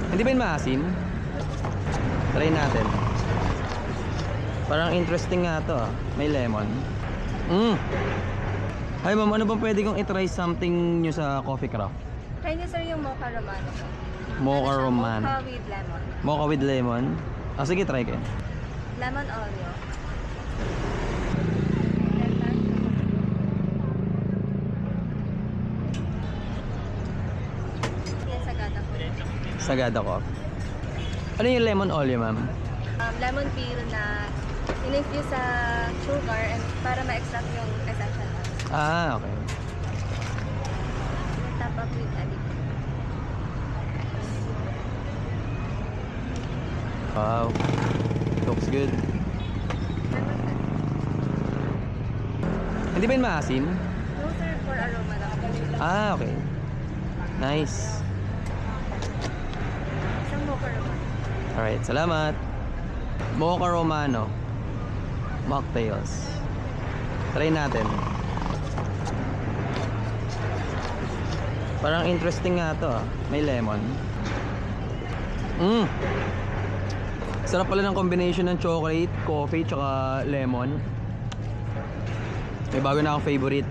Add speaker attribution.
Speaker 1: Hindi ba yun maasim? Try natin. Parang interesting nga to ah. May lemon. Hi ma'am, ano bang pwede kong itry something nyo sa Coffee Craft?
Speaker 2: Try niyo sir yung mocha romano po.
Speaker 1: Mocha
Speaker 2: Ano siya?
Speaker 1: romano.
Speaker 2: Mocha with lemon.
Speaker 1: Mocha with lemon? Ah sige, try kayo.
Speaker 2: Lemon Oreo. Yan sagada po.
Speaker 1: Sagada ko. Ano yung lemon Oreo ma'am?
Speaker 2: Lemon peel na in-infuse sa sugar and para ma-extract yung essential oils.
Speaker 1: Ah, okay.
Speaker 2: Top up with addict.
Speaker 1: Wow. Looks good. Hindi ba yun maasim?
Speaker 2: No sir, for aroma lang.
Speaker 1: Ah, okay. Nice.
Speaker 2: Isang mocha romano.
Speaker 1: Alright, salamat. Mocha Romano mocktails. Try natin. Parang interesting nga to ah. May lemon. Sarap pala ng combination ng chocolate, coffee, tsaka lemon. May bago na akong favorite.